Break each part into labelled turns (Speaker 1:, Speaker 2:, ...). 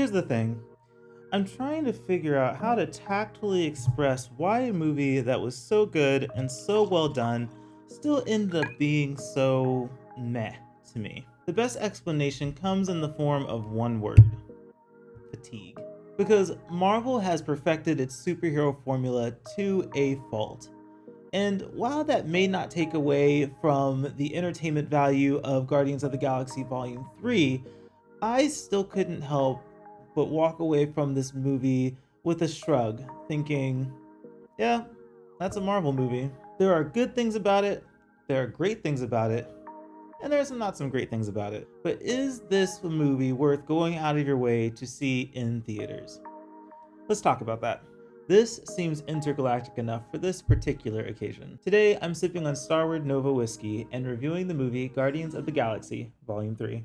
Speaker 1: Here's the thing. I'm trying to figure out how to tactfully express why a movie that was so good and so well done still ended up being so meh to me. The best explanation comes in the form of one word: fatigue. Because Marvel has perfected its superhero formula to a fault. And while that may not take away from the entertainment value of Guardians of the Galaxy Volume 3, I still couldn't help but walk away from this movie with a shrug, thinking, yeah, that's a Marvel movie. There are good things about it, there are great things about it, and there's not some great things about it. But is this a movie worth going out of your way to see in theaters? Let's talk about that. This seems intergalactic enough for this particular occasion. Today, I'm sipping on Starward Nova whiskey and reviewing the movie Guardians of the Galaxy Volume 3.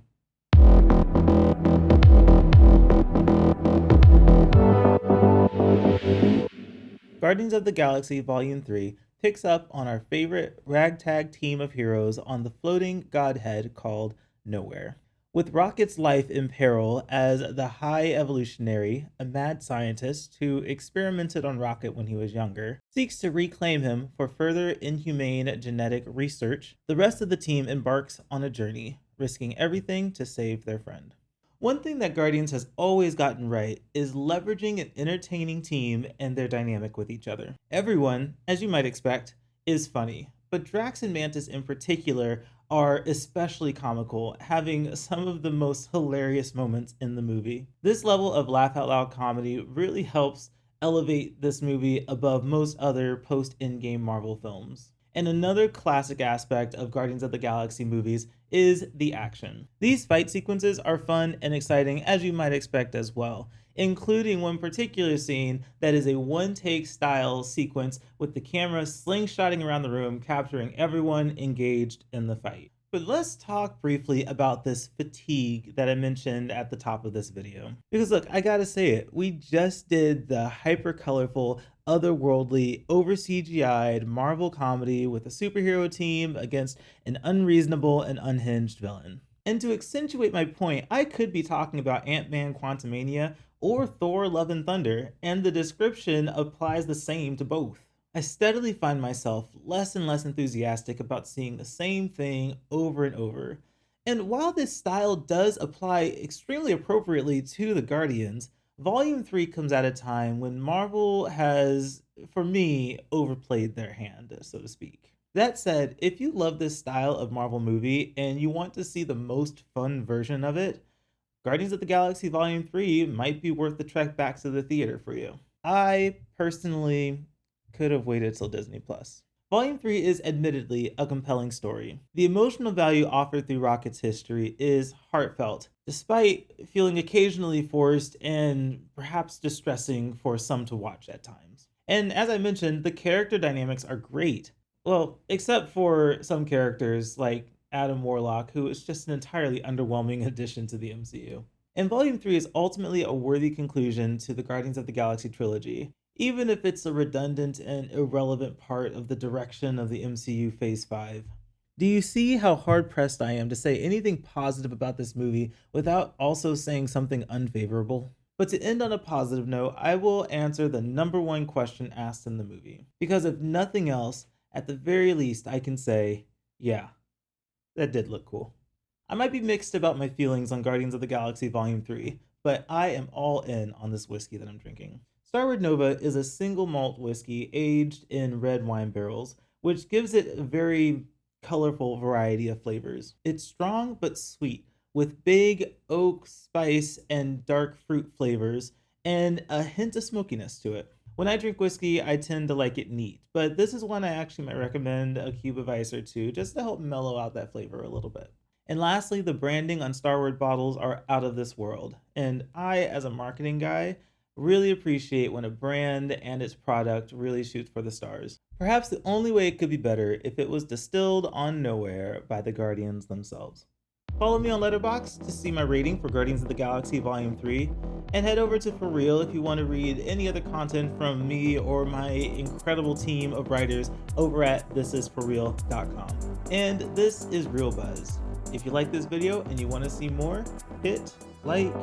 Speaker 1: Guardians of the Galaxy Volume 3 picks up on our favorite ragtag team of heroes on the floating godhead called Nowhere. With Rocket's life in peril as the High Evolutionary, a mad scientist who experimented on Rocket when he was younger, seeks to reclaim him for further inhumane genetic research, the rest of the team embarks on a journey, risking everything to save their friend. One thing that Guardians has always gotten right is leveraging an entertaining team and their dynamic with each other. Everyone, as you might expect, is funny, but Drax and Mantis in particular are especially comical, having some of the most hilarious moments in the movie. This level of laugh out loud comedy really helps elevate this movie above most other post-Endgame Marvel films. And another classic aspect of Guardians of the Galaxy movies is the action. These fight sequences are fun and exciting, as you might expect as well, including one particular scene that is a one-take style sequence with the camera slingshotting around the room, capturing everyone engaged in the fight. But let's talk briefly about this fatigue that I mentioned at the top of this video. Because look, I gotta say it, we just did the hyper-colorful, otherworldly, over-CGI'd Marvel comedy with a superhero team against an unreasonable and unhinged villain. And to accentuate my point, I could be talking about Ant-Man Quantumania or Thor Love and Thunder, and the description applies the same to both. I steadily find myself less and less enthusiastic about seeing the same thing over and over. And while this style does apply extremely appropriately to the Guardians, Volume 3 comes at a time when Marvel has, for me, overplayed their hand, so to speak. That said, if you love this style of Marvel movie and you want to see the most fun version of it, Guardians of the Galaxy Volume 3 might be worth the trek back to the theater for you. I personally could have waited till Disney Plus. Volume 3 is admittedly a compelling story. The emotional value offered through Rocket's history is heartfelt, despite feeling occasionally forced and perhaps distressing for some to watch at times. And as I mentioned, the character dynamics are great. Well, except for some characters like Adam Warlock, who is just an entirely underwhelming addition to the MCU. And Volume 3 is ultimately a worthy conclusion to the Guardians of the Galaxy trilogy, even if it's a redundant and irrelevant part of the direction of the MCU Phase 5. Do you see how hard-pressed I am to say anything positive about this movie without also saying something unfavorable? But to end on a positive note, I will answer the number one question asked in the movie. Because if nothing else, at the very least I can say, yeah, that did look cool. I might be mixed about my feelings on Guardians of the Galaxy Volume 3, but I am all in on this whiskey that I'm drinking. Starward Nova is a single malt whiskey aged in red wine barrels, which gives it a very colorful variety of flavors. It's strong but sweet, with big oak, spice, and dark fruit flavors, and a hint of smokiness to it. When I drink whiskey, I tend to like it neat, but this is one I actually might recommend a cube of ice or two just to help mellow out that flavor a little bit. And lastly, the branding on Starward bottles are out of this world, and I, as a marketing guy, really appreciate when a brand and its product really shoots for the stars. Perhaps the only way it could be better if it was distilled on Nowhere by the Guardians themselves. Follow me on Letterboxd to see my rating for Guardians of the Galaxy Volume 3, and head over to ForReel if you want to read any other content from me or my incredible team of writers over at thisisforreal.com. And this is Real Buzz. If you like this video and you want to see more, hit like